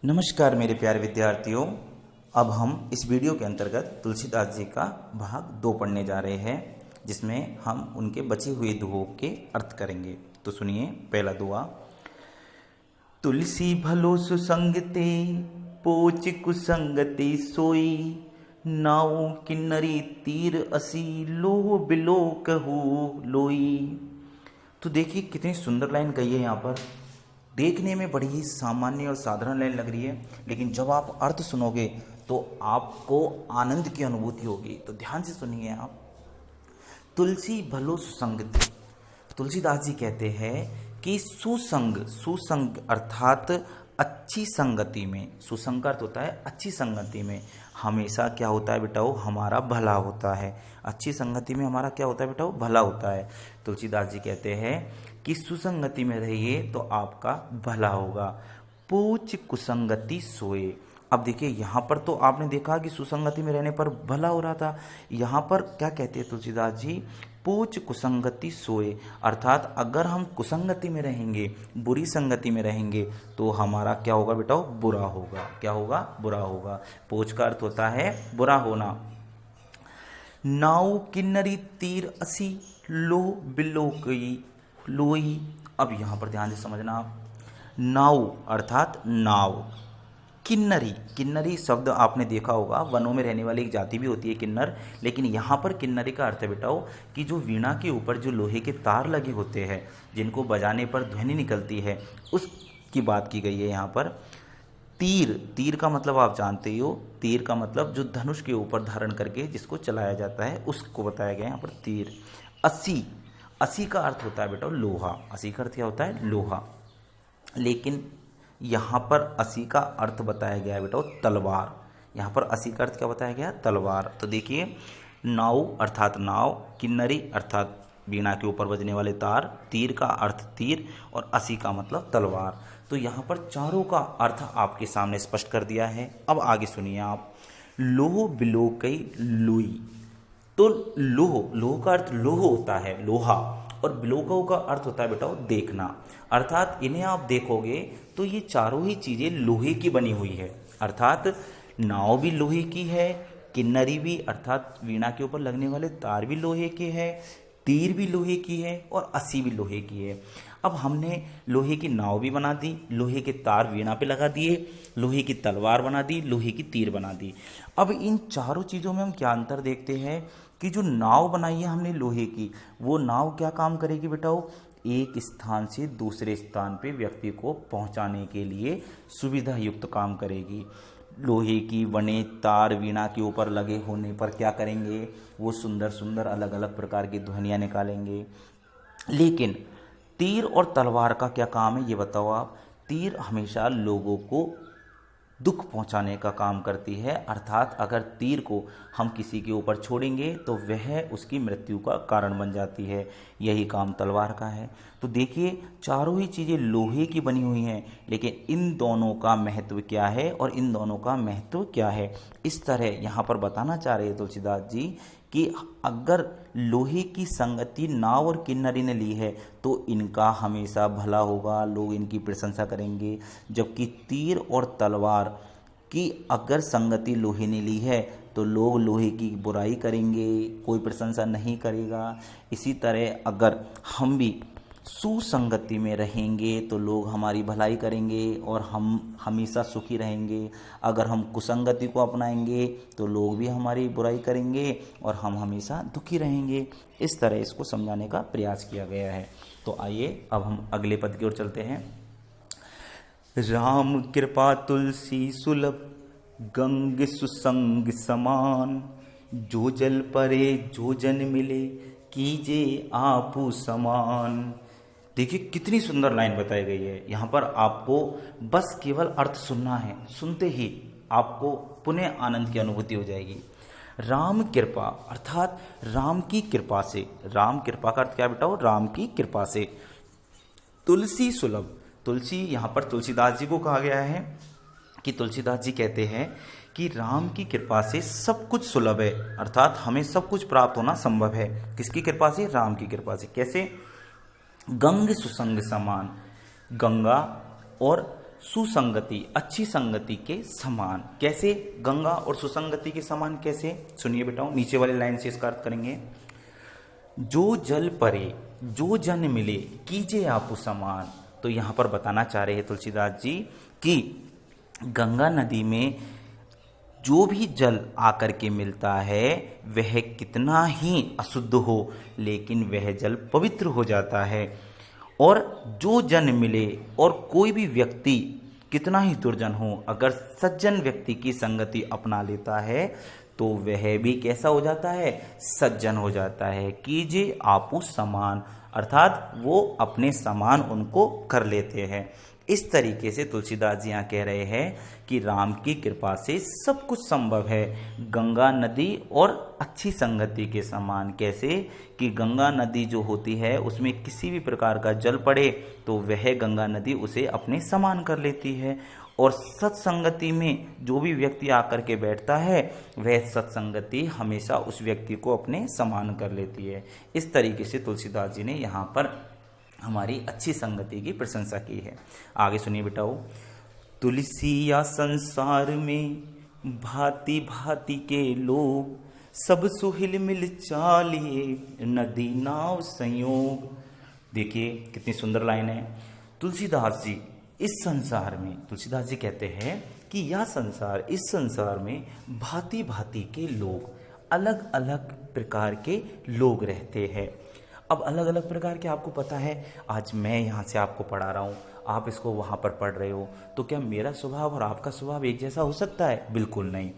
नमस्कार मेरे प्यारे विद्यार्थियों। अब हम इस वीडियो के अंतर्गत तुलसीदास जी का भाग 2 पढ़ने जा रहे हैं, जिसमें हम उनके बचे हुए दुहों के अर्थ करेंगे। तो सुनिए पहला दुआ। तुलसी भलो सुसंगते पोच कुसंगते सोई, नाऊ किन्नरी तीर असी लोह बिलो कहू लोई। तो देखिए कितनी सुंदर लाइन कही है यहाँ पर। देखने में बड़ी ही सामान्य और साधारण लाइन लग रही है, लेकिन जब आप अर्थ सुनोगे तो आपको आनंद की अनुभूति होगी। तो ध्यान से सुनिए आप। तुलसी भलो सुसंगति। तुलसीदास जी कहते हैं कि सुसंग अर्थात अच्छी संगति में, सुसंग का अर्थ होता है अच्छी संगति में हमेशा क्या होता है बेटाओ, हमारा भला होता है। अच्छी संगति में हमारा क्या होता है बेटाओ, भला होता है। तुलसीदास जी कहते हैं कि सुसंगति में रहिए तो आपका भला होगा। पूछ कुसंगति सोए। अब देखिए यहाँ पर तो आपने देखा कि सुसंगति में रहने पर भला हो रहा था। यहाँ पर क्या कहते हैं तुलसीदास जी, पूछ कुसंगति सोए, अर्थात अगर हम कुसंगति में रहेंगे, बुरी संगति में रहेंगे तो हमारा क्या होगा बेटा, बुरा होगा। क्या होगा, बुरा होगा। पूछ का अर्थ होता है बुरा होना। नाव किन्नरी तीर असी लो बिलो लोई। अब यहाँ पर ध्यान से समझना आप। नाव अर्थात नाव, किन्नरी, किन्नरी शब्द आपने देखा होगा, वनों में रहने वाली एक जाति भी होती है किन्नर, लेकिन यहाँ पर किन्नरी का अर्थ है बेटाओ कि जो वीणा के ऊपर जो लोहे के तार लगे होते हैं, जिनको बजाने पर ध्वनि निकलती है, उसकी बात की गई है यहाँ पर। तीर, तीर का मतलब आप जानते ही हो, तीर का मतलब जो धनुष के ऊपर धारण करके जिसको चलाया जाता है उसको बताया गया यहाँ पर तीर। अस्सी, अस्सी का अर्थ होता है बेटा लोहा। अस्सी का अर्थ क्या होता है, लोहा। लेकिन यहाँ पर अस्सी का अर्थ बताया गया है बेटा तलवार। यहाँ पर अस्सी का अर्थ क्या बताया गया, तलवार। तो देखिए, नाव अर्थात नाव, किन्नरी अर्थात वीणा के ऊपर बजने वाले तार, तीर का अर्थ तीर, और अस्सी का मतलब तलवार। तो यहाँ पर चारों का अर्थ आपके सामने स्पष्ट कर दिया है। अब आगे सुनिए आप। लोह बिलो कई लुई। तो लोह, लोह का अर्थ लोह होता है, लोहा, और बिलोको का अर्थ होता है बेटा देखना। अर्थात इन्हें आप देखोगे तो ये चारों ही चीजें लोहे की बनी हुई है। अर्थात नाव भी लोहे की है, किन्नरी भी अर्थात वीणा के ऊपर लगने वाले तार भी लोहे के हैं, तीर भी लोहे की है, और अस्सी भी लोहे की है। अब हमने लोहे की नाव भी बना दी, लोहे के तार वीणा पे लगा दिए, लोहे की तलवार बना दी, लोहे की तीर बना दी। अब इन चारों चीज़ों में हम क्या अंतर देखते हैं कि जो नाव बनाई है हमने लोहे की, वो नाव क्या काम करेगी बेटाओ, एक स्थान से दूसरे स्थान पे व्यक्ति को पहुंचाने के लिए सुविधा युक्त काम करेगी। लोहे की बने तार वीणा के ऊपर लगे होने पर क्या करेंगे, वो सुंदर सुंदर अलग अलग प्रकार की ध्वनियाँ निकालेंगे। लेकिन तीर और तलवार का क्या काम है ये बताओ आप। तीर हमेशा लोगों को दुख पहुंचाने का काम करती है, अर्थात अगर तीर को हम किसी के ऊपर छोड़ेंगे तो वह उसकी मृत्यु का कारण बन जाती है। यही काम तलवार का है। तो देखिए, चारों ही चीज़ें लोहे की बनी हुई हैं, लेकिन इन दोनों का महत्व क्या है और इन दोनों का महत्व क्या है, इस तरह यहाँ पर बताना चाह रहे हैं तुलसीदास जी कि अगर लोहे की संगति नाव और किन्नरी ने ली है तो इनका हमेशा भला होगा, लोग इनकी प्रशंसा करेंगे। जबकि तीर और तलवार की अगर संगति लोहे ने ली है तो लोग लोहे की बुराई करेंगे, कोई प्रशंसा नहीं करेगा। इसी तरह अगर हम भी सुसंगति में रहेंगे तो लोग हमारी भलाई करेंगे और हम हमेशा सुखी रहेंगे। अगर हम कुसंगति को अपनाएंगे तो लोग भी हमारी बुराई करेंगे और हम हमेशा दुखी रहेंगे। इस तरह इसको समझाने का प्रयास किया गया है। तो आइए अब हम अगले पद की ओर चलते हैं। राम कृपा तुलसी सुलभ गंग सुसंग समान, जो जल परे जो जन मिले कीजे आपू समान। देखिए कितनी सुंदर लाइन बताई गई है। यहाँ पर आपको बस केवल अर्थ सुनना है, सुनते ही आपको पुनः आनंद की अनुभूति हो जाएगी। राम कृपा अर्थात राम की कृपा से, राम कृपा का अर्थ क्या बेटा, राम की कृपा से। तुलसी सुलभ, तुलसी यहाँ पर तुलसीदास जी को कहा गया है कि तुलसीदास जी कहते हैं कि राम की कृपा से सब कुछ सुलभ है, अर्थात हमें सब कुछ प्राप्त होना संभव है। किसकी कृपा से, राम की कृपा से। कैसे, गंग सुसंग समान, गंगा और सुसंगति, अच्छी संगति के समान। कैसे गंगा और सुसंगति के समान कैसे, सुनिए बेटाओ, नीचे वाले लाइन से इसका अर्थ करेंगे। जो जल परे जो जन मिले कीजे आपु समान। तो यहाँ पर बताना चाह रहे हैं तुलसीदास जी कि गंगा नदी में जो भी जल आकर के मिलता है वह कितना ही अशुद्ध हो, लेकिन वह जल पवित्र हो जाता है। और जो जन मिले, और कोई भी व्यक्ति कितना ही दुर्जन हो, अगर सज्जन व्यक्ति की संगति अपना लेता है तो वह भी कैसा हो जाता है, सज्जन हो जाता है। कीजिए आपू समान, अर्थात वो अपने समान उनको कर लेते हैं। इस तरीके से तुलसीदास जी यहाँ कह रहे हैं कि राम की कृपा से सब कुछ संभव है, गंगा नदी और अच्छी संगति के समान। कैसे कि गंगा नदी जो होती है उसमें किसी भी प्रकार का जल पड़े तो वह गंगा नदी उसे अपने समान कर लेती है, और सत्संगति में जो भी व्यक्ति आकर के बैठता है वह सत्संगति हमेशा उस व्यक्ति को अपने समान कर लेती है। इस तरीके से तुलसीदास जी ने यहाँ पर हमारी अच्छी संगति की प्रशंसा की है। आगे सुनिए बेटाओ। तुलसी या संसार में भांति भांति के लोग, सब सुहिल मिल चालिए नदी नाव संयोग। देखिए कितनी सुंदर लाइन है। तुलसीदास जी इस संसार में, तुलसीदास जी कहते हैं कि यह संसार, इस संसार में भांति भांति के लोग, अलग अलग प्रकार के लोग रहते हैं। अब अलग अलग प्रकार के आपको पता है, आज मैं यहाँ से आपको पढ़ा रहा हूँ, आप इसको वहाँ पर पढ़ रहे हो, तो क्या मेरा स्वभाव और आपका स्वभाव एक जैसा हो सकता है? बिल्कुल नहीं,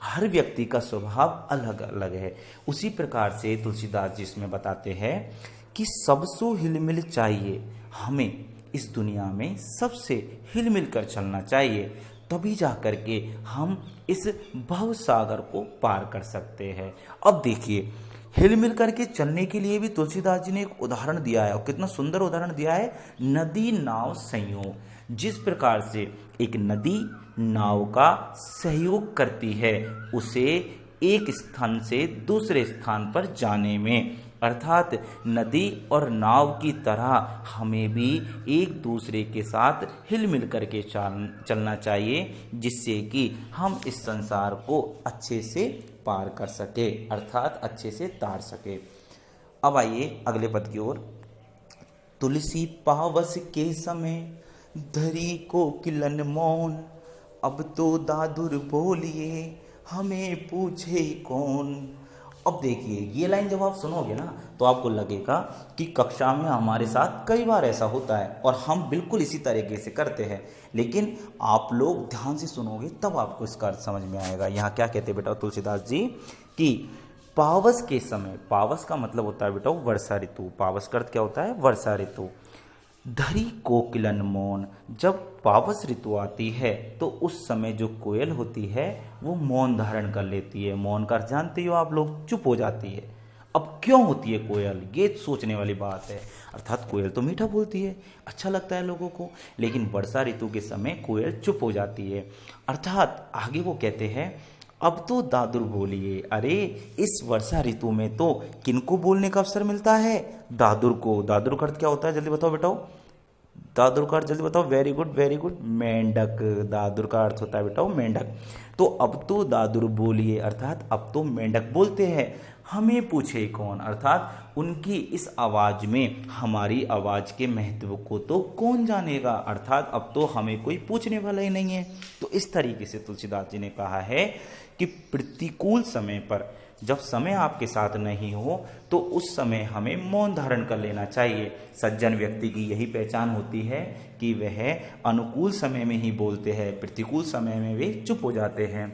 हर व्यक्ति का स्वभाव अलग अलग है। उसी प्रकार से तुलसीदास जी इसमें बताते हैं कि सबसो हिलमिल चाहिए, हमें इस दुनिया में सबसे हिलमिल कर चलना चाहिए, तभी जा कर के हम इस भव सागर को पार कर सकते हैं। अब देखिए, हिलमिल करके चलने के लिए भी तुलसीदास जी ने एक उदाहरण दिया है, और कितना सुंदर उदाहरण दिया है, नदी नाव संयोग। जिस प्रकार से एक नदी नाव का सहयोग करती है उसे एक स्थान से दूसरे स्थान पर जाने में, अर्थात नदी और नाव की तरह हमें भी एक दूसरे के साथ हिलमिल करके चलना चाहिए, जिससे कि हम इस संसार को अच्छे से पार कर सके, अर्थात अच्छे से तार सके। अब आइए अगले पद की ओर। तुलसी पावस के समय धरी को किलन मौन, अब तो दादुर बोलिए हमें पूछे कौन। अब देखिए, ये लाइन जब आप सुनोगे ना तो आपको लगेगा कि कक्षा में हमारे साथ कई बार ऐसा होता है और हम बिल्कुल इसी तरीके से करते हैं, लेकिन आप लोग ध्यान से सुनोगे तब आपको इसका अर्थ समझ में आएगा। यहाँ क्या कहते हैं बेटा तुलसीदास जी कि पावस के समय, पावस का मतलब होता है बेटा वर्षा ऋतु, पावस का अर्थ क्या होता है, वर्षा ऋतु। धरी कोकिलन मौन, जब पावस ऋतु आती है तो उस समय जो कोयल होती है वो मौन धारण कर लेती है। मौन का अर्थ जानते हो आप लोग, चुप हो जाती है। अब क्यों होती है कोयल, ये सोचने वाली बात है। अर्थात कोयल तो मीठा बोलती है, अच्छा लगता है लोगों को, लेकिन वर्षा ऋतु के समय कोयल चुप हो जाती है। अर्थात आगे वो कहते हैं अब तो दादुर बोलिए। अरे इस वर्षा ऋतु में तो किनको बोलने का अवसर मिलता है, दादुर को। दादुर का अर्थ क्या होता है, जल्दी बताओ बेटाओ, दादुर का अर्थ जल्दी बताओ। वेरी गुड वेरी गुड, मेंढक। दादुर का अर्थ होता है बेटाओ मेंढक। तो अब तो दादुर बोलिए, अर्थात अब तो मेंढक बोलते हैं, हमें पूछे कौन, अर्थात उनकी इस आवाज में हमारी आवाज के महत्व को तो कौन जानेगा, अर्थात अब तो हमें कोई पूछने वाला ही नहीं है। तो इस तरीके से तुलसीदास जी ने कहा है कि प्रतिकूल समय पर, जब समय आपके साथ नहीं हो तो उस समय हमें मौन धारण कर लेना चाहिए। सज्जन व्यक्ति की यही पहचान होती है कि वह अनुकूल समय में ही बोलते हैं, प्रतिकूल समय में वे चुप हो जाते हैं।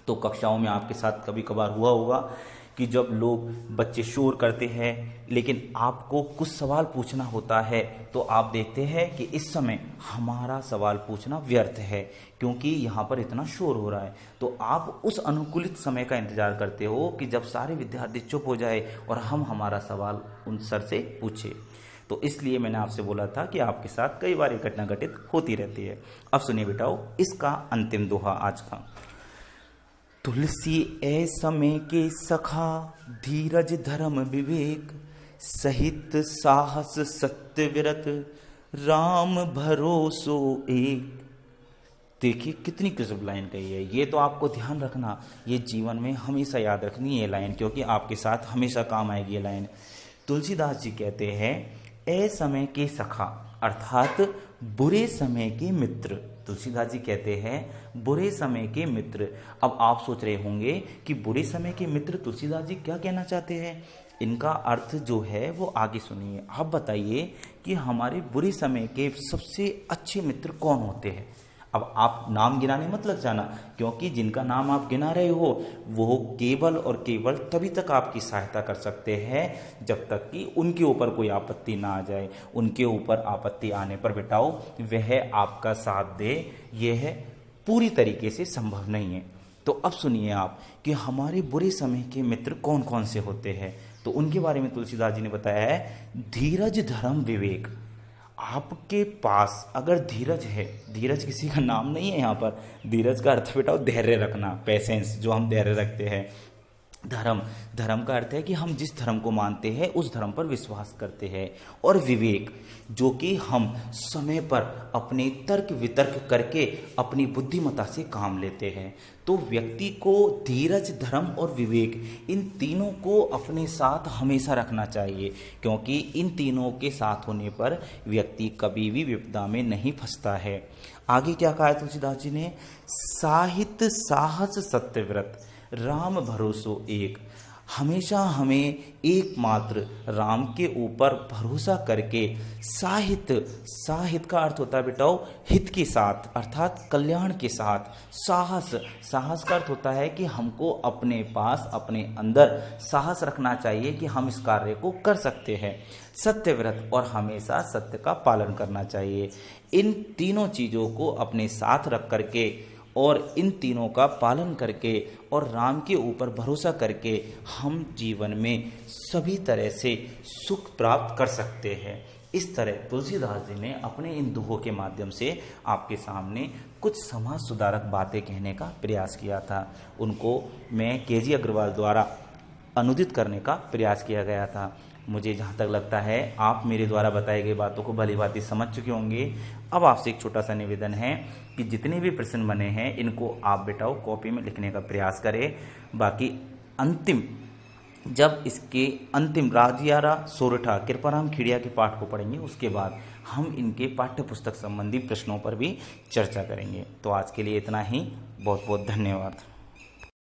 तो कक्षाओं में आपके साथ कभी कभार हुआ होगा कि जब लोग बच्चे शोर करते हैं लेकिन आपको कुछ सवाल पूछना होता है तो आप देखते हैं कि इस समय हमारा सवाल पूछना व्यर्थ है क्योंकि यहाँ पर इतना शोर हो रहा है। तो आप उस अनुकूलित समय का इंतजार करते हो कि जब सारे विद्यार्थी चुप हो जाए और हम हमारा सवाल उन सर से पूछे। तो इसलिए मैंने आपसे बोला था कि आपके साथ कई बार ये घटना घटित होती रहती है। अब सुनिए बेटाओ इसका अंतिम दोहा आज का। तुलसी ए समय के सखा, धीरज धर्म विवेक, सहित साहस सत्य विरत, राम भरोसो एक। देखिए कितनी गजब लाइन कही है। ये तो आपको ध्यान रखना, ये जीवन में हमेशा याद रखनी ये लाइन, क्योंकि आपके साथ हमेशा काम आएगी ये लाइन। तुलसीदास जी कहते हैं, ए समय के सखा अर्थात बुरे समय के मित्र। तुलसीदास जी कहते हैं बुरे समय के मित्र। अब आप सोच रहे होंगे कि बुरे समय के मित्र तुलसीदास जी क्या कहना चाहते हैं। इनका अर्थ जो है वो आगे सुनिए। आप बताइए कि हमारे बुरे समय के सबसे अच्छे मित्र कौन होते हैं। अब आप नाम गिनाने मत लग जाना, क्योंकि जिनका नाम आप गिना रहे हो वो केवल और केवल तभी तक आपकी सहायता कर सकते हैं जब तक कि उनके ऊपर कोई आपत्ति ना आ जाए। उनके ऊपर आपत्ति आने पर बेटाओ वह आपका साथ दे, यह पूरी तरीके से संभव नहीं है। तो अब सुनिए आप कि हमारे बुरे समय के मित्र कौन कौन से होते हैं। तो उनके बारे में तुलसीदास जी ने बताया है, धीरज धर्म विवेक। आपके पास अगर धीरज है, धीरज किसी का नाम नहीं है यहाँ पर, धीरज का अर्थ बेटा धैर्य रखना, पेशेंस, जो हम धैर्य रखते हैं। धर्म, धर्म का अर्थ है कि हम जिस धर्म को मानते हैं उस धर्म पर विश्वास करते हैं। और विवेक, जो कि हम समय पर अपने तर्क वितर्क करके अपनी बुद्धिमत्ता से काम लेते हैं। तो व्यक्ति को धीरज, धर्म और विवेक, इन तीनों को अपने साथ हमेशा रखना चाहिए, क्योंकि इन तीनों के साथ होने पर व्यक्ति कभी भी विपदा में नहीं फंसता है। आगे क्या कहा है तुलसीदास जी ने, साहित्य साहस सत्यव्रत राम भरोसो एक। हमेशा हमें एकमात्र राम के ऊपर भरोसा करके साहित्य, साहित्य का अर्थ होता है बेटाओ हित के साथ अर्थात कल्याण के साथ। साहस, साहस का अर्थ होता है कि हमको अपने पास, अपने अंदर साहस रखना चाहिए कि हम इस कार्य को कर सकते हैं। सत्यव्रत, और हमेशा सत्य का पालन करना चाहिए। इन तीनों चीज़ों को अपने साथ रख करके और इन तीनों का पालन करके और राम के ऊपर भरोसा करके हम जीवन में सभी तरह से सुख प्राप्त कर सकते हैं। इस तरह तुलसीदास जी ने अपने इन दोहों के माध्यम से आपके सामने कुछ समाज सुधारक बातें कहने का प्रयास किया था। उनको मैं के.जी. अग्रवाल द्वारा अनुदित करने का प्रयास किया गया था। मुझे जहाँ तक लगता है आप मेरे द्वारा बताई गई बातों को भली भांति समझ चुके होंगे। अब आपसे एक छोटा सा निवेदन है कि जितने भी प्रश्न बने हैं इनको आप बेटाओ कॉपी में लिखने का प्रयास करें। बाकी अंतिम, जब इसके अंतिम राजियारा सोरठा कृपाराम खिड़िया के पाठ को पढ़ेंगे उसके बाद हम इनके पाठ्य पुस्तक संबंधी प्रश्नों पर भी चर्चा करेंगे। तो आज के लिए इतना ही। बहुत बहुत धन्यवाद।